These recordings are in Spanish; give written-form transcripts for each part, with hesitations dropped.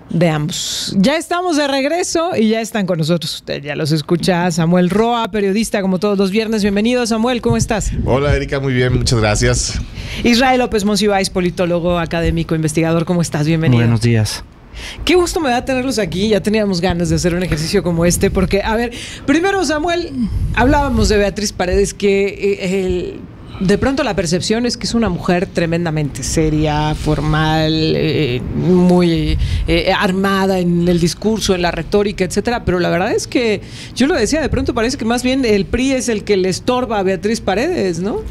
de ambos. Ya estamos de regreso y ya están con nosotros. Usted ya los escucha, Samuel Roa, periodista como todos los viernes. Bienvenido, Samuel, ¿cómo estás? Hola, Erika, muy bien, muchas gracias. Israel López Monsiváis, politólogo, académico, investigador, ¿cómo estás? Bienvenido. Buenos días. Qué gusto me da tenerlos aquí. Ya teníamos ganas de hacer un ejercicio como este porque, a ver, primero, Samuel, hablábamos de Beatriz Paredes, que de pronto la percepción es que es una mujer tremendamente seria, formal, muy armada en el discurso, en la retórica, etcétera. Pero la verdad es que, yo lo decía, de pronto parece que más bien el PRI es el que le estorba a Beatriz Paredes, ¿no?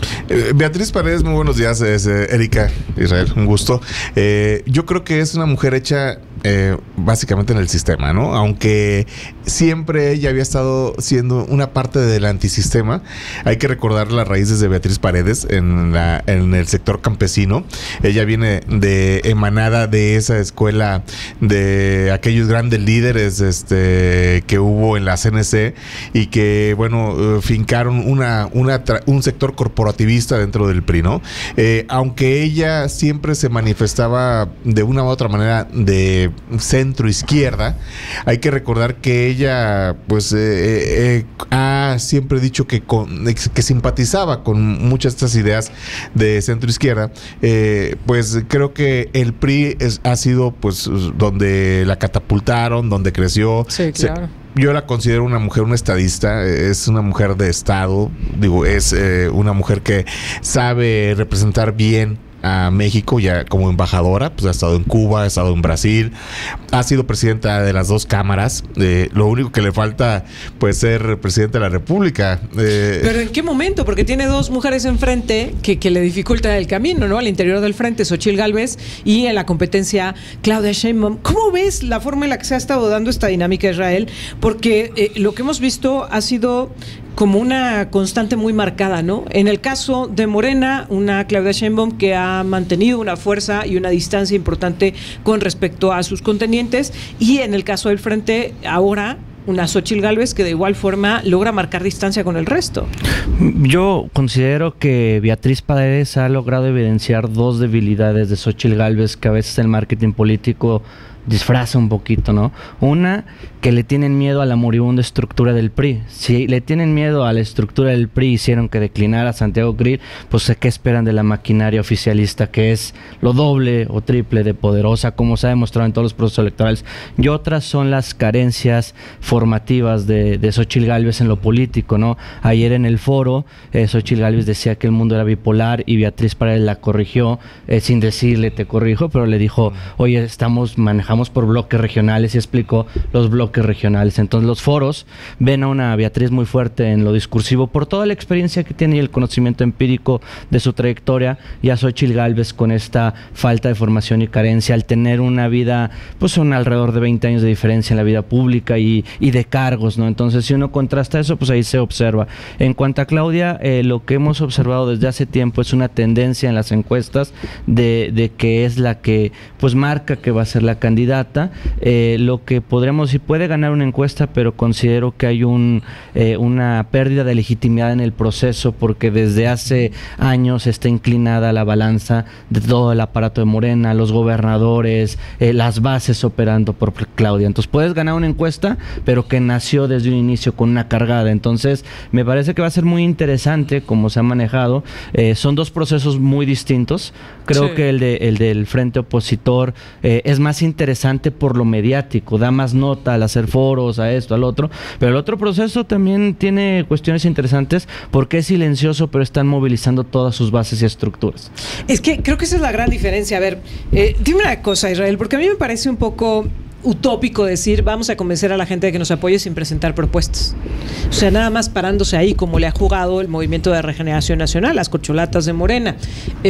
Beatriz Paredes, muy buenos días, Erika, Israel, un gusto. Yo creo que es una mujer hecha básicamente en el sistema, ¿no? Aunque siempre ella había estado siendo una parte del antisistema, hay que recordar las raíces de Beatriz Paredes en el sector campesino. Ella viene emanada de esa escuela de aquellos grandes líderes que hubo en la CNC y que, bueno, fincaron un sector corporativista dentro del PRI, ¿no? Aunque ella siempre se manifestaba de una u otra manera de centro izquierda, hay que recordar que ella pues ha siempre dicho que simpatizaba con muchas de estas ideas de centro izquierda. Pues creo que el PRI ha sido pues donde la catapultaron, donde creció. Sí, claro. Yo la considero una mujer, una estadista, es una mujer de Estado, digo, es una mujer que sabe representar bien a México ya como embajadora, pues ha estado en Cuba, ha estado en Brasil, ha sido presidenta de las dos cámaras. Lo único que le falta, pues, ser presidenta de la República. ¿Pero en qué momento? Porque tiene dos mujeres enfrente que le dificultan el camino, ¿no? Al interior del frente, Xochitl Gálvez, y en la competencia, Claudia Sheinbaum. ¿Cómo ves la forma en la que se ha estado dando esta dinámica, Israel? Porque lo que hemos visto ha sido como una constante muy marcada, ¿no? En el caso de Morena, una Claudia Sheinbaum que ha mantenido una fuerza y una distancia importante con respecto a sus contendientes, y en el caso del frente, ahora una Xochitl Gálvez que de igual forma logra marcar distancia con el resto. Yo considero que Beatriz Paredes ha logrado evidenciar dos debilidades de Xochitl Gálvez que a veces el marketing político disfraza un poquito, ¿no? Una, que le tienen miedo a la moribunda estructura del PRI. Si le tienen miedo a la estructura del PRI, hicieron que declinara Santiago Krill, pues ¿qué esperan de la maquinaria oficialista, que es lo doble o triple de poderosa, como se ha demostrado en todos los procesos electorales? Y otras son las carencias formativas de Xochitl Gálvez en lo político, ¿no? Ayer en el foro, Xochitl Gálvez decía que el mundo era bipolar y Beatriz Paredes la corrigió, sin decirle te corrijo, pero le dijo, oye, manejamos por bloques regionales, y explicó los bloques regionales. Entonces los foros ven a una Beatriz muy fuerte en lo discursivo por toda la experiencia que tiene y el conocimiento empírico de su trayectoria, y a Xochitl Gálvez con esta falta de formación y carencia al tener una vida, pues son alrededor de 20 años de diferencia en la vida pública y de cargos, ¿no? Entonces si uno contrasta eso, pues ahí se observa. En cuanto a Claudia, lo que hemos observado desde hace tiempo es una tendencia en las encuestas de que es la que pues marca que va a ser la candidata. Lo que podremos, si puede ganar una encuesta, pero considero que hay una pérdida de legitimidad en el proceso, porque desde hace años está inclinada la balanza de todo el aparato de Morena, los gobernadores, las bases operando por Claudia. Entonces puedes ganar una encuesta, pero que nació desde un inicio con una cargada. Entonces me parece que va a ser muy interesante cómo se ha manejado. Son dos procesos muy distintos. Creo que el del frente opositor es más interesante por lo mediático, da más nota al hacer foros, a esto, al otro, pero el otro proceso también tiene cuestiones interesantes porque es silencioso, pero están movilizando todas sus bases y estructuras. Es que creo que esa es la gran diferencia. A ver, dime una cosa, Israel, porque a mí me parece un poco utópico decir vamos a convencer a la gente de que nos apoye sin presentar propuestas. O sea, nada más parándose ahí como le ha jugado el Movimiento de Regeneración Nacional, las corcholatas de Morena.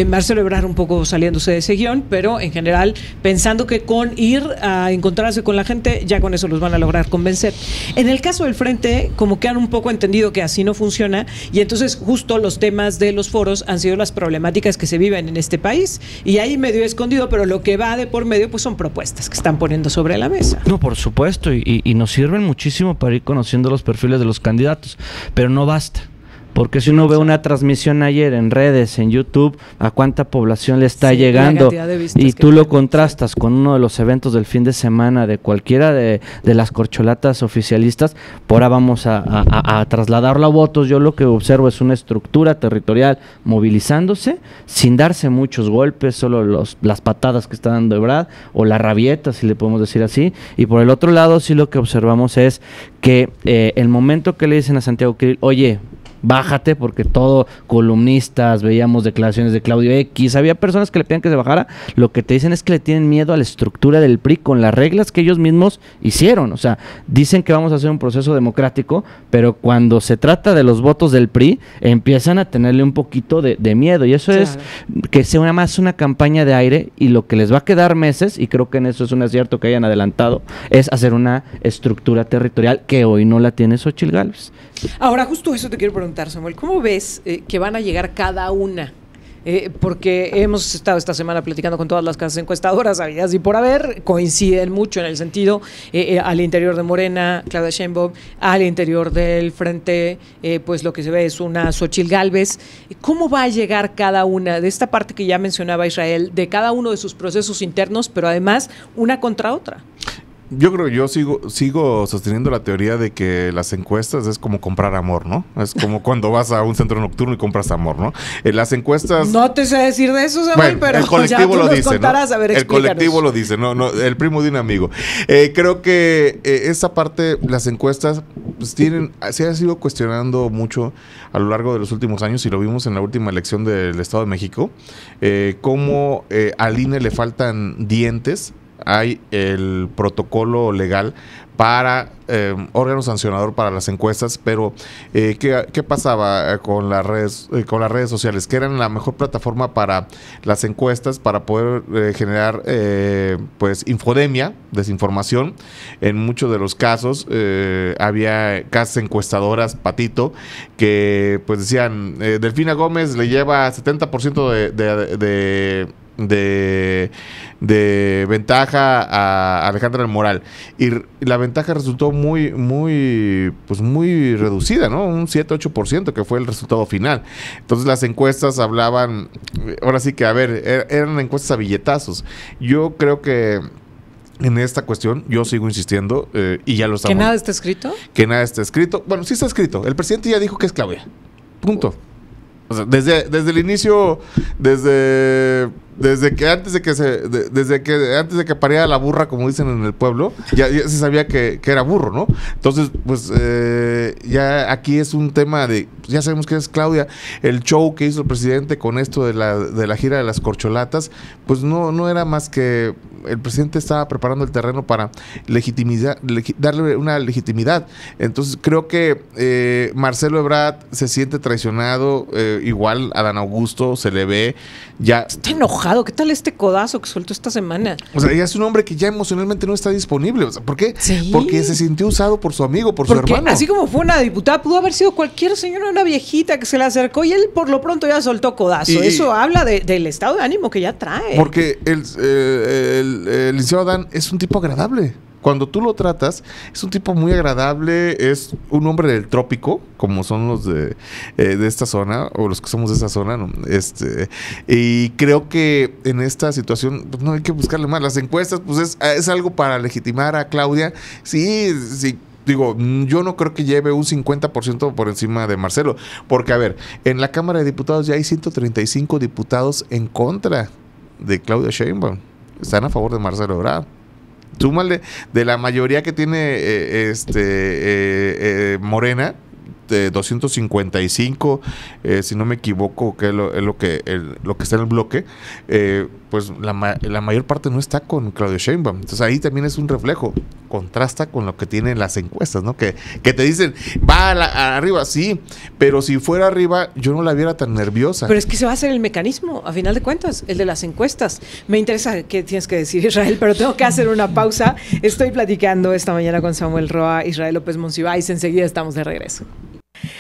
Marcelo Ebrard un poco saliéndose de ese guión, pero en general pensando que con ir a encontrarse con la gente ya con eso los van a lograr convencer. En el caso del Frente, como que han un poco entendido que así no funciona, y entonces justo los temas de los foros han sido las problemáticas que se viven en este país, y ahí medio escondido, pero lo que va de por medio pues son propuestas que están poniendo sobre la mesa. No, por supuesto, y nos sirven muchísimo para ir conociendo los perfiles de los candidatos, pero no basta. Porque si uno ve una transmisión ayer en redes, en YouTube, a cuánta población le está llegando, y tú lo contrastas con uno de los eventos del fin de semana de cualquiera de las corcholatas oficialistas, por ahora vamos a trasladarlo a votos. Yo lo que observo es una estructura territorial movilizándose sin darse muchos golpes, solo las patadas que está dando Ebrard, o la rabieta, si le podemos decir así. Y por el otro lado, sí lo que observamos es que el momento que le dicen a Santiago Krill, oye, bájate, porque todo columnistas, veíamos declaraciones de Claudio X, había personas que le pedían que se bajara, lo que te dicen es que le tienen miedo a la estructura del PRI con las reglas que ellos mismos hicieron. O sea, dicen que vamos a hacer un proceso democrático, pero cuando se trata de los votos del PRI, empiezan a tenerle un poquito de miedo, y eso es que sea más una campaña de aire, y lo que les va a quedar meses, y creo que en eso es un acierto que hayan adelantado, es hacer una estructura territorial que hoy no la tiene Xóchitl Gálvez. Ahora, justo eso te quiero preguntar, Samuel. ¿Cómo ves que van a llegar cada una? Porque hemos estado esta semana platicando con todas las casas encuestadoras, habidas y por haber, coinciden mucho en el sentido, al interior de Morena, Claudia Sheinbaum, al interior del Frente, pues lo que se ve es una Xóchitl Gálvez. ¿Cómo va a llegar cada una de esta parte que ya mencionaba Israel, de cada uno de sus procesos internos, pero además una contra otra? Yo creo que yo sigo sosteniendo la teoría de que las encuestas es como comprar amor, ¿no? Es como cuando vas a un centro nocturno y compras amor, ¿no? Las encuestas... No te sé decir de eso, Samuel, pero el colectivo ya tú lo nos dice, contarás. ¿no? A ver, el explícanos. colectivo lo dice, no, el primo de un amigo. Creo que esa parte, las encuestas, pues se ha sido cuestionando mucho a lo largo de los últimos años, y lo vimos en la última elección del Estado de México, cómo al INE le faltan dientes. Hay el protocolo legal para órgano sancionador para las encuestas, pero ¿qué pasaba con las redes sociales? Que eran la mejor plataforma para las encuestas, para poder generar pues infodemia, desinformación. En muchos de los casos había casas encuestadoras, Patito, que pues decían, Delfina Gómez le lleva 70% de ventaja a Alejandra del Moral, y la ventaja resultó muy reducida, ¿no? Un 7-8%, que fue el resultado final. Entonces las encuestas hablaban, ahora sí que, a ver, eran encuestas a billetazos. Yo creo que en esta cuestión, yo sigo insistiendo, y ya lo estamos. ¿Que nada está escrito? Que nada está escrito. Bueno, sí está escrito. El presidente ya dijo que es Claudia. Punto. O sea, desde el inicio, desde que antes de que pariera la burra, como dicen en el pueblo, ya se sabía que era burro, ¿no? Entonces, pues ya aquí es un tema de, ya sabemos que es Claudia. El show que hizo el presidente con esto de la gira de las corcholatas, pues no era más que el presidente estaba preparando el terreno para darle una legitimidad. Entonces creo que Marcelo Ebrard se siente traicionado, igual a Dan Augusto se le ve ya... Está enojado. ¿Qué tal este codazo que soltó esta semana? O sea, ya es un hombre que ya emocionalmente no está disponible. O sea, ¿por qué? Sí. Porque se sintió usado por su amigo, por su hermano. Así como fue una diputada, pudo haber sido cualquier señora, una viejita que se le acercó, y él por lo pronto ya soltó codazo. Eso habla del estado de ánimo que ya trae. Porque el licenciado Dan es un tipo agradable. Cuando tú lo tratas, es un tipo muy agradable, es un hombre del trópico, como son los de esta zona, o los que somos de esa zona, ¿no? Y creo que en esta situación, pues no hay que buscarle más. Las encuestas, pues es algo para legitimar a Claudia. Sí. Digo, yo no creo que lleve un 50% por encima de Marcelo, porque, a ver, en la Cámara de Diputados ya hay 135 diputados en contra de Claudia Sheinbaum. Están a favor de Marcelo Ebrard. Súmale de la mayoría que tiene Morena, de 255, si no me equivoco, que es lo que está en el bloque, pues la mayor parte no está con Claudia Sheinbaum. Entonces ahí también es un reflejo, contrasta con lo que tienen las encuestas, ¿no? Que te dicen, va arriba, sí, pero si fuera arriba yo no la viera tan nerviosa. Pero es que se va a hacer el mecanismo, a final de cuentas, el de las encuestas. Me interesa qué tienes que decir, Israel, pero tengo que hacer una pausa. Estoy platicando esta mañana con Samuel Roa, Israel López Monsiváis, enseguida estamos de regreso.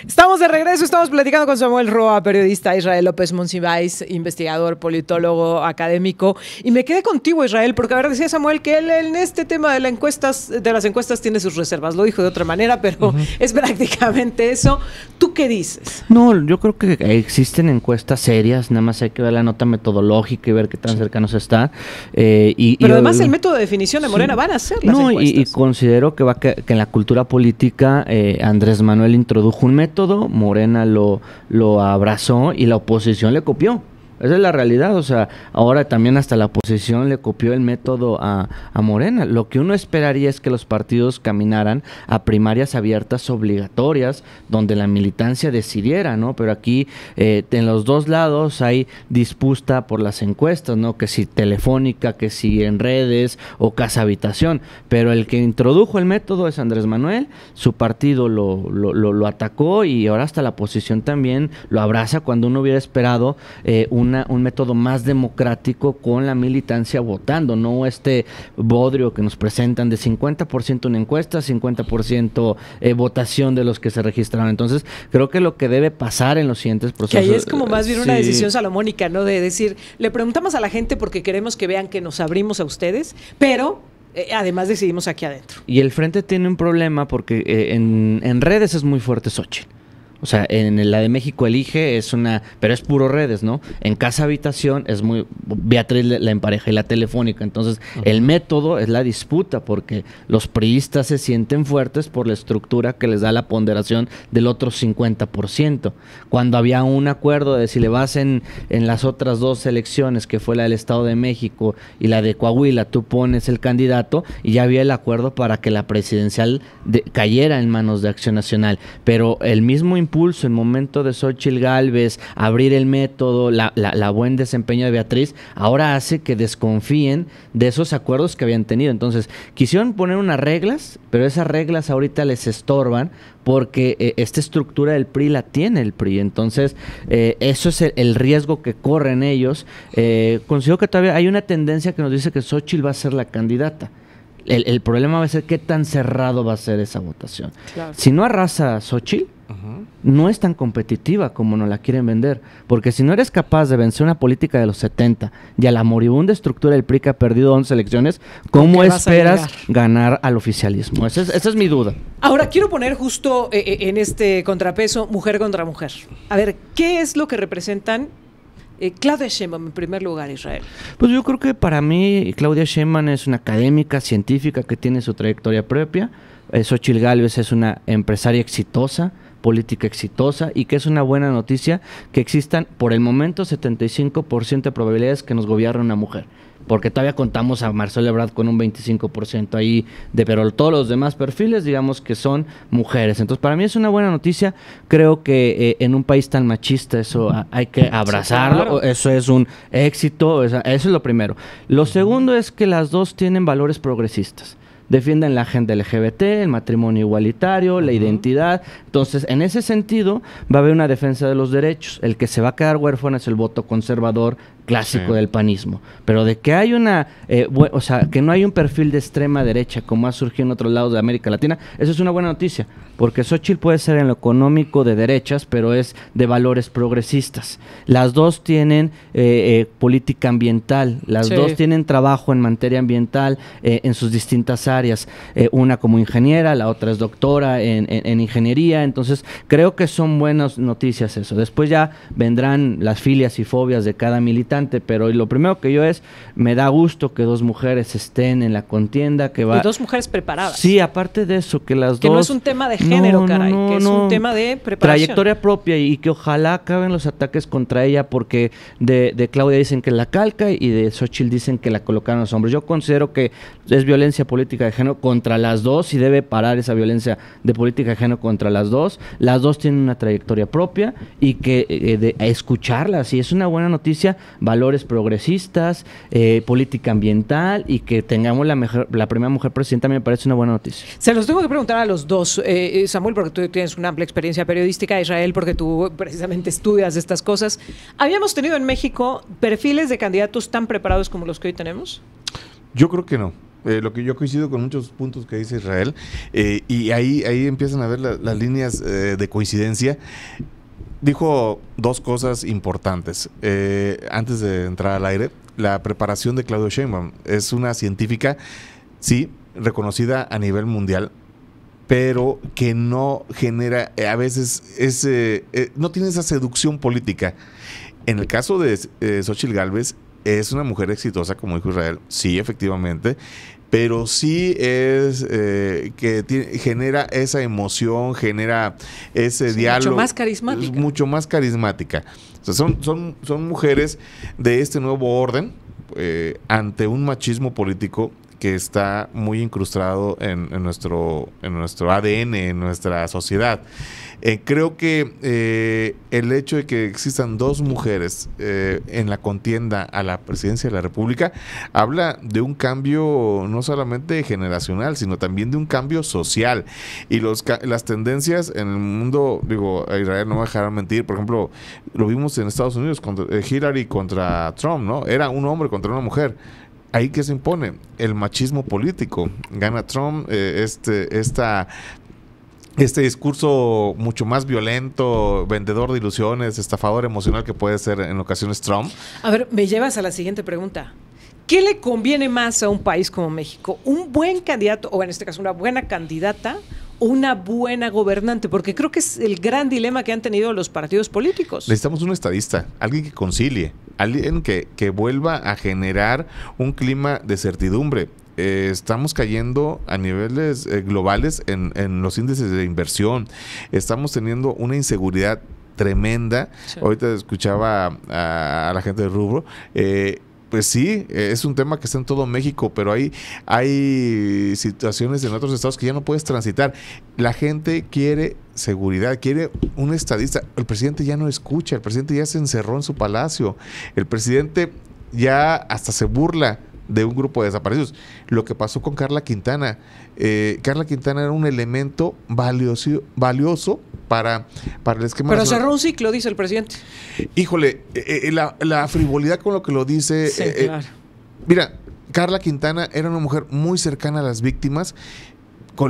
Estamos de regreso, estamos platicando con Samuel Roa, periodista, Israel López Monsiváis, investigador, politólogo, académico. Y me quedé contigo, Israel, porque a ver, decía Samuel que él en este tema de las encuestas tiene sus reservas. Lo dijo de otra manera, pero es prácticamente eso. ¿Tú qué dices? No, yo creo que existen encuestas serias, nada más hay que ver la nota metodológica y ver qué tan cercanos está. Pero además el método de definición de Morena van a ser las encuestas. Y considero que en la cultura política Andrés Manuel introdujo un método, Morena lo abrazó y la oposición le copió. Esa es la realidad, o sea, ahora también hasta la oposición le copió el método a Morena. Lo que uno esperaría es que los partidos caminaran a primarias abiertas obligatorias, donde la militancia decidiera, ¿no? Pero aquí en los dos lados hay disputa por las encuestas, ¿no? Que si telefónica, que si en redes o casa habitación. Pero el que introdujo el método es Andrés Manuel, su partido lo atacó y ahora hasta la oposición también lo abraza cuando uno hubiera esperado un método más democrático con la militancia votando, no este bodrio que nos presentan de 50% en encuestas, 50% votación de los que se registraron. Entonces, creo que lo que debe pasar en los siguientes procesos... Que ahí es como más bien una decisión salomónica, ¿no? De decir, le preguntamos a la gente porque queremos que vean que nos abrimos a ustedes, pero... además decidimos aquí adentro. Y el Frente tiene un problema porque en redes es muy fuerte Xochitl. O sea, en la de México Elige pero es puro redes, ¿no? En Casa Habitación es muy Beatriz la empareja y la telefónica. Entonces, el método es la disputa porque los priistas se sienten fuertes por la estructura que les da la ponderación del otro 50%. Cuando había un acuerdo de si le vas en las otras dos elecciones, que fue la del Estado de México y la de Coahuila, tú pones el candidato y ya había el acuerdo para que la presidencial cayera en manos de Acción Nacional. Pero el mismo impulso en momento de Xóchitl Gálvez, abrir el método, la buen desempeño de Beatriz, ahora hace que desconfíen de esos acuerdos que habían tenido. Entonces, quisieron poner unas reglas, pero esas reglas ahorita les estorban porque esta estructura del PRI la tiene el PRI. Entonces, eso es el riesgo que corren ellos. Considero que todavía hay una tendencia que nos dice que Xóchitl va a ser la candidata. El problema va a ser qué tan cerrado va a ser esa votación. Claro. Si no arrasa Xóchitl, no es tan competitiva como nos la quieren vender, porque si no eres capaz de vencer una política de los 70 y a la moribunda estructura del PRI que ha perdido 11 elecciones, ¿cómo esperas ganar al oficialismo? Esa es mi duda. Ahora, quiero poner justo en este contrapeso mujer contra mujer. A ver, ¿qué es lo que representan Claudia Sheinbaum en primer lugar, Israel? Pues yo creo que para mí Claudia Sheinbaum es una académica, científica que tiene su trayectoria propia. Xóchitl Gálvez es una empresaria exitosa, política exitosa, y que es una buena noticia que existan por el momento 75% de probabilidades que nos gobierne una mujer, porque todavía contamos a Marcelo Ebrard con un 25% ahí, pero todos los demás perfiles digamos que son mujeres. Entonces para mí es una buena noticia. Creo que en un país tan machista eso hay que abrazarlo. Sí, claro. Eso es un éxito, eso es lo primero. Lo segundo es que las dos tienen valores progresistas. Defienden la agenda LGBT, el matrimonio igualitario, la identidad. Entonces, en ese sentido, va a haber una defensa de los derechos. El que se va a quedar huérfano es el voto conservador clásico del panismo. Pero de que hay que no hay un perfil de extrema derecha como ha surgido en otros lados de América Latina, eso es una buena noticia, porque Xóchitl puede ser en lo económico de derechas, pero es de valores progresistas. Las dos tienen política ambiental, las dos tienen trabajo en materia ambiental en sus distintas áreas, una como ingeniera, la otra es doctora en ingeniería. Entonces creo que son buenas noticias eso. Después ya vendrán las filias y fobias de cada militante, pero lo primero que me da gusto que dos mujeres estén en la contienda, que va... Y dos mujeres preparadas. Sí, aparte de eso, que las dos... Que no es un tema de género, que es un tema de preparación. Trayectoria propia, y que ojalá acaben los ataques contra ella, porque de Claudia dicen que la calca y de Xóchitl dicen que la colocaron los hombres. Yo considero que es violencia política de género contra las dos y debe parar esa violencia de política de género contra las dos. Las dos tienen una trayectoria propia y que escucharlas, y es una buena noticia. Valores progresistas, política ambiental, y que tengamos la primera mujer presidenta me parece una buena noticia. Se los tengo que preguntar a los dos, Samuel, porque tú tienes una amplia experiencia periodística, Israel, porque tú precisamente estudias estas cosas. ¿Habíamos tenido en México perfiles de candidatos tan preparados como los que hoy tenemos? Yo creo que no. lo que yo coincido con muchos puntos que dice Israel, y ahí empiezan a ver las líneas de coincidencia. Dijo dos cosas importantes antes de entrar al aire. La preparación de Claudia Sheinbaum es una científica, sí, reconocida a nivel mundial, pero que no genera, a veces, no tiene esa seducción política. En el caso de Xóchitl Gálvez, es una mujer exitosa, como dijo Israel, sí, efectivamente, pero sí es genera esa emoción, genera ese diálogo. Mucho más carismática. Mucho más carismática. O sea, son mujeres de este nuevo orden ante un machismo político que está muy incrustado en nuestro ADN, en nuestra sociedad. Creo que el hecho de que existan dos mujeres en la contienda a la presidencia de la República habla de un cambio no solamente generacional, sino también de un cambio social. Y las tendencias en el mundo, digo, Israel no me dejará mentir, por ejemplo, lo vimos en Estados Unidos, Hillary contra Trump, ¿no? Era un hombre contra una mujer. Ahí que se impone el machismo político. Gana Trump este discurso mucho más violento, vendedor de ilusiones, estafador emocional que puede ser en ocasiones Trump. A ver, me llevas a la siguiente pregunta. ¿Qué le conviene más a un país como México? ¿Un buen candidato, o en este caso una buena candidata, o una buena gobernante? Porque creo que es el gran dilema que han tenido los partidos políticos. Necesitamos un estadista, alguien que concilie, alguien que vuelva a generar un clima de certidumbre. Estamos cayendo a niveles globales en los índices de inversión. Estamos teniendo una inseguridad tremenda. Sí. Ahorita escuchaba a la gente de Rubro. Pues sí, es un tema que está en todo México, pero hay situaciones en otros estados que ya no puedes transitar. La gente quiere seguridad, quiere un estadista. El presidente ya no escucha, el presidente ya se encerró en su palacio, el presidente ya hasta se burla de un grupo de desaparecidos. Lo que pasó con Carla Quintana. Carla Quintana era un elemento valioso para el esquema. Pero cerró un ciclo, dice el presidente. Híjole, la frivolidad con lo que lo dice. Sí, claro. Mira, Carla Quintana era una mujer muy cercana a las víctimas,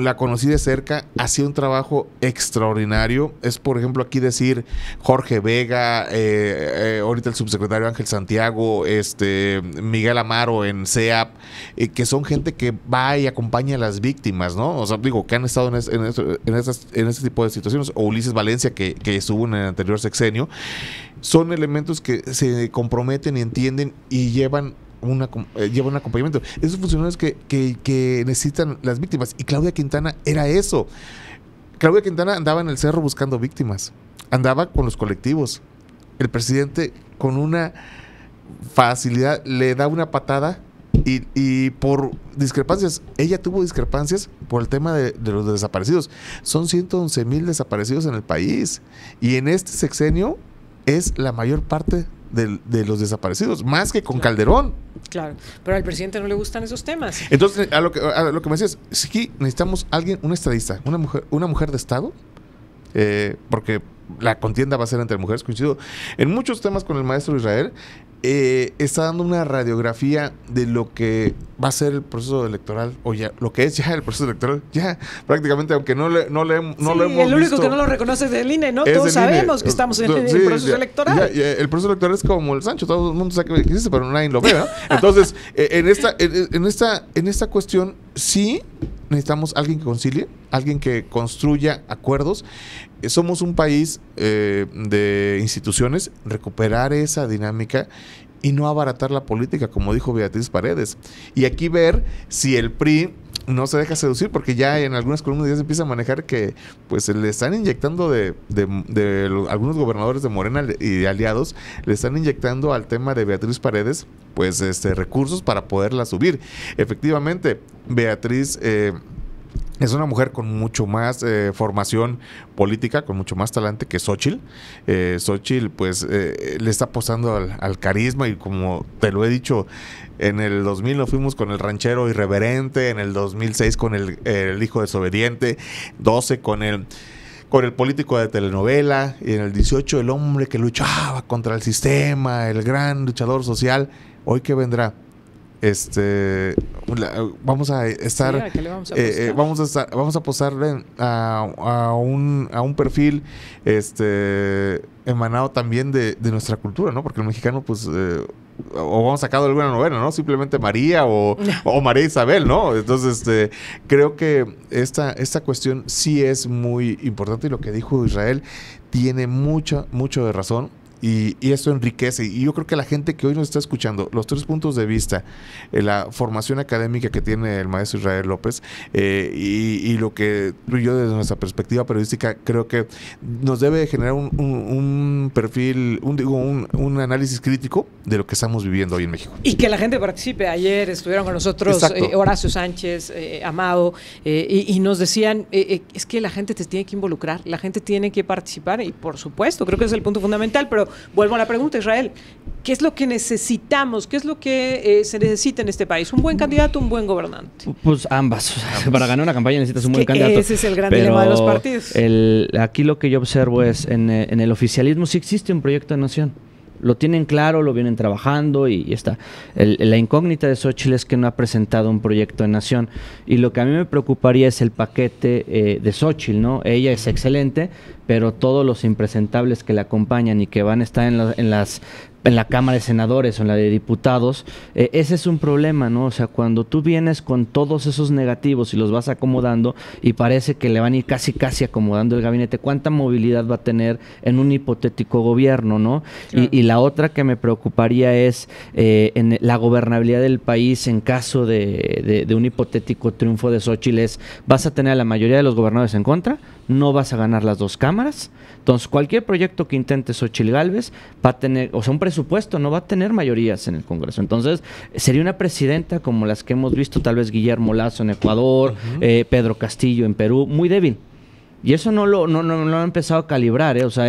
la conocí de cerca, hacía un trabajo extraordinario. Es, por ejemplo, aquí decir Jorge Vega, ahorita el subsecretario Ángel Santiago, Miguel Amaro en CEAP, que son gente que va y acompaña a las víctimas, ¿no? O sea, digo, que han estado en este tipo de situaciones, o Ulises Valencia, que estuvo en el anterior sexenio. Son elementos que se comprometen y entienden y llevan un acompañamiento. Esos funcionarios que necesitan las víctimas. Y Claudia Quintana era eso. Claudia Quintana andaba en el cerro buscando víctimas. Andaba con los colectivos. El presidente, con una facilidad, le da una patada y por discrepancias. Ella tuvo discrepancias por el tema de los desaparecidos. Son 111,000 desaparecidos en el país. Y en este sexenio es la mayor parte de los desaparecidos, más que con Calderón. Claro, pero al presidente no le gustan esos temas. Entonces, a lo que me decías, sí necesitamos un estadista, una mujer de Estado, porque la contienda va a ser entre mujeres, coincido en muchos temas con el maestro Israel. Está dando una radiografía de lo que va a ser el proceso electoral, o ya lo que es ya el proceso electoral, ya prácticamente, aunque no lo hemos visto. El único que no lo reconoce es el INE, ¿no? Todos sabemos que estamos en el proceso electoral. El proceso electoral es como el Sancho, todo el mundo sabe que existe, pero nadie lo ve, ¿no? Entonces, en esta cuestión, sí necesitamos alguien que concilie, alguien que construya acuerdos. Somos un país de instituciones, recuperar esa dinámica y no abaratar la política, como dijo Beatriz Paredes. Y aquí ver si el PRI no se deja seducir, porque ya en algunas columnas ya se empieza a manejar que pues se le están inyectando de algunos gobernadores de Morena y de aliados, le están inyectando al tema de Beatriz Paredes pues recursos para poderla subir. Efectivamente, Beatriz es una mujer con mucho más formación política, con mucho más talante que Xóchitl. Xóchitl pues le está apostando al carisma, y como te lo he dicho, en el 2000 nos fuimos con el ranchero irreverente, en el 2006 con el hijo desobediente, 12 con el político de telenovela, y en el 18 el hombre que luchaba contra el sistema, el gran luchador social. ¿Hoy qué vendrá? vamos a estar, Sí, ¿a qué le vamos a apostar? vamos a apostarle a un perfil emanado también de nuestra cultura, ¿no? Porque el mexicano, pues, o vamos sacado de alguna novela, ¿no? Simplemente María o María Isabel, ¿no? Entonces, creo que esta cuestión sí es muy importante, y lo que dijo Israel tiene mucho de razón. Y esto enriquece, y yo creo que la gente que hoy nos está escuchando, los tres puntos de vista, la formación académica que tiene el maestro Israel López, y lo que yo desde nuestra perspectiva periodística creo que nos debe generar un perfil, un análisis crítico de lo que estamos viviendo hoy en México. Y que la gente participe. Ayer estuvieron con nosotros Horacio Sánchez, Amado, y nos decían, es que la gente te tiene que involucrar, la gente tiene que participar, y por supuesto, creo que es el punto fundamental, pero vuelvo a la pregunta, Israel, ¿qué es lo que necesitamos? ¿Qué es lo que se necesita en este país? ¿Un buen candidato o un buen gobernante? Pues ambas. Para ganar una campaña necesitas un buen candidato. Ese es el gran dilema de los partidos. Aquí lo que yo observo es, en el oficialismo sí existe un proyecto de nación. Lo tienen claro, lo vienen trabajando y está. La incógnita de Xóchitl es que no ha presentado un proyecto de nación, y lo que a mí me preocuparía es el paquete de Xóchitl, ¿no? Ella es excelente, pero todos los impresentables que la acompañan y que van a estar en la Cámara de Senadores o en la de Diputados, ese es un problema, ¿no? O sea, cuando tú vienes con todos esos negativos y los vas acomodando, y parece que le van a ir casi acomodando el gabinete, ¿cuánta movilidad va a tener en un hipotético gobierno, no? Claro. Y la otra que me preocuparía es en la gobernabilidad del país en caso de un hipotético triunfo de Xóchitl. ¿Vas a tener a la mayoría de los gobernadores en contra? No vas a ganar las dos cámaras. Entonces, cualquier proyecto que intente Xóchitl Gálvez va a tener, o sea, un presupuesto no va a tener mayorías en el Congreso. Entonces, sería una presidenta como las que hemos visto, tal vez Guillermo Lasso en Ecuador, Pedro Castillo en Perú, muy débil. Y eso no lo han empezado a calibrar, O sea,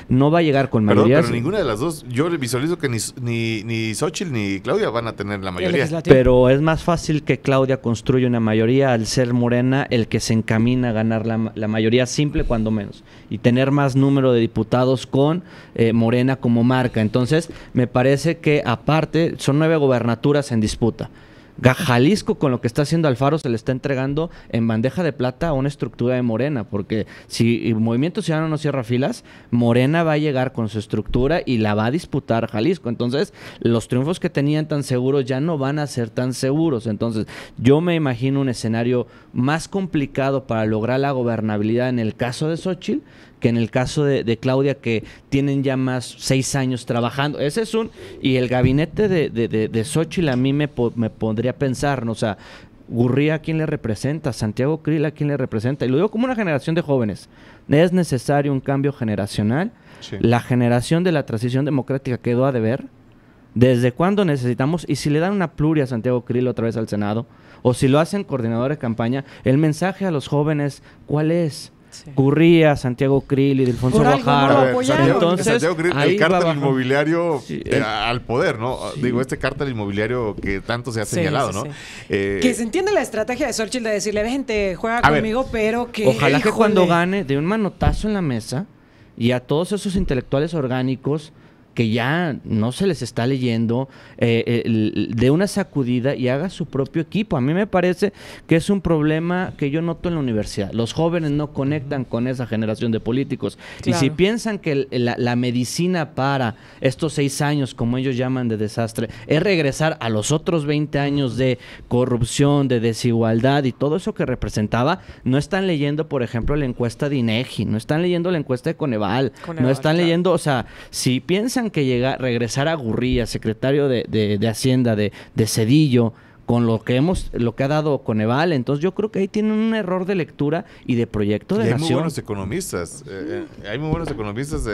no va a llegar con mayorías. Pero ninguna de las dos, yo visualizo que ni Xóchitl ni Claudia van a tener la mayoría. Pero es más fácil que Claudia construya una mayoría al ser Morena el que se encamina a ganar la mayoría simple, cuando menos, y tener más número de diputados con Morena como marca. Entonces, me parece que aparte son 9 gobernaturas en disputa. Jalisco, con lo que está haciendo Alfaro, se le está entregando en bandeja de plata a una estructura de Morena, porque si el Movimiento Ciudadano no cierra filas, Morena va a llegar con su estructura y la va a disputar Jalisco. Entonces, los triunfos que tenían tan seguros ya no van a ser tan seguros. Entonces, yo me imagino un escenario más complicado para lograr la gobernabilidad en el caso de Xóchitl que en el caso de Claudia, que tienen ya más 6 años trabajando. Ese es y el gabinete de Xóchitl a mí me pondría a pensar, ¿no? O sea, Gurría, ¿a quién le representa? Santiago Krill, ¿a quién le representa? Y lo digo como una generación de jóvenes. Es necesario un cambio generacional. Sí. La generación de la transición democrática quedó a deber. ¿Desde cuándo necesitamos? Y si le dan una pluria a Santiago Krill otra vez al Senado, o si lo hacen coordinador de campaña, el mensaje a los jóvenes, ¿cuál es? Sí. Gurría, Santiago Krill y Delfonso Guajardo. Entonces, Santiago Krill, el cártel inmobiliario al poder, ¿no? Sí. Digo, este cártel inmobiliario que tanto se ha señalado, ¿no? Que se entiende la estrategia de Xóchitl de decirle, vente, juega conmigo, pero que... Ojalá que cuando gane, de un manotazo en la mesa, y a todos esos intelectuales orgánicos que ya no se les está leyendo, de una sacudida y haga su propio equipo. A mí me parece que es un problema que yo noto en la universidad. Los jóvenes no conectan con esa generación de políticos. Claro. Y si piensan que la medicina para estos 6 años, como ellos llaman, de desastre, es regresar a los otros 20 años de corrupción, de desigualdad y todo eso que representaba, no están leyendo, por ejemplo, la encuesta de INEGI, no están leyendo la encuesta de Coneval, no están leyendo, o sea, si piensan que regresar a Gurría, secretario de Hacienda de Zedillo, con lo que ha dado Coneval, entonces yo creo que ahí tienen un error de lectura y de proyecto de nación. Hay muy buenos economistas,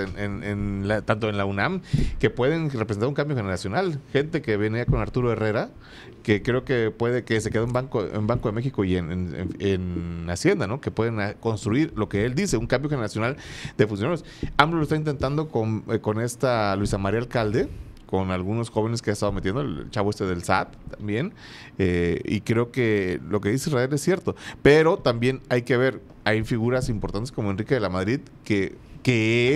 tanto en la UNAM, que pueden representar un cambio generacional. Gente que venía con Arturo Herrera, que creo que puede que se quedó en Banco de México y en Hacienda, ¿no? Que pueden construir lo que él dice, un cambio generacional de funcionarios. AMLO lo está intentando con esta Luisa María Alcalde, con algunos jóvenes que ha estado metiendo, el chavo del SAT también, y creo que lo que dice Israel es cierto, pero también hay que ver, hay figuras importantes como Enrique de la Madrid, que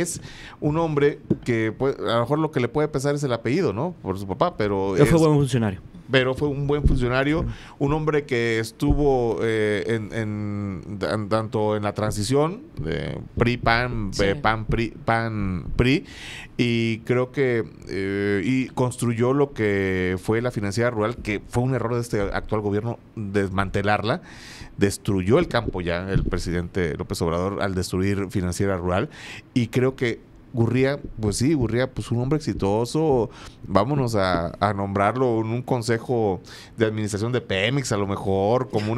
es un hombre que a lo mejor lo que le puede pesar es el apellido, ¿no? Por su papá, pero fue buen funcionario. pero fue un buen funcionario, un hombre que estuvo tanto en la transición de PRI-PAN, Sí. PAN-PRI, y creo que y construyó lo que fue la financiera rural, que fue un error de este actual gobierno desmantelarla. Destruyó el campo ya el presidente López Obrador al destruir financiera rural, y creo que Gurría, pues un hombre exitoso. Vámonos a nombrarlo en un consejo de administración de Pemex, a lo mejor, como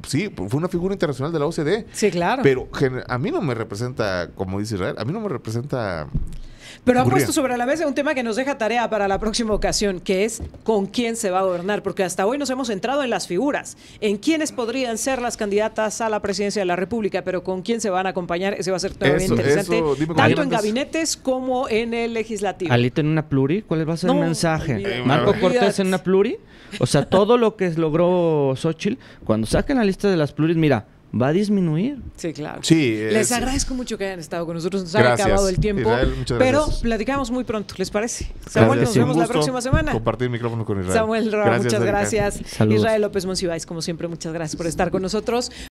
fue una figura internacional de la OCDE. Sí, claro. Pero a mí no me representa, como dice Israel, a mí no me representa. Pero ha Gurría. puesto sobre la mesa un tema que nos deja tarea para la próxima ocasión, que es con quién se va a gobernar, porque hasta hoy nos hemos centrado en las figuras, en quiénes podrían ser las candidatas a la presidencia de la República, pero con quién se van a acompañar, ese va a ser todavía interesante, dime cómo tanto en llamas. gabinetes como en el legislativo. Alito en una pluri, ¿cuál va a ser No, el mensaje? olvídate. Marco Olvídate. Cortés en una pluri. O sea, todo lo que logró Xóchitl, cuando saquen la lista de las pluris, mira, va a disminuir. Sí, claro. Sí, Les agradezco mucho que hayan estado con nosotros. Nos ha Gracias. acabado el tiempo. Israel, muchas pero gracias. platicamos muy pronto, ¿les parece? Samuel, nos Un vemos la gusto próxima semana. compartir micrófono con Israel. Samuel Roa, muchas Erika. gracias. Saludos. Israel López Monsiváis, como siempre, muchas gracias por estar con nosotros.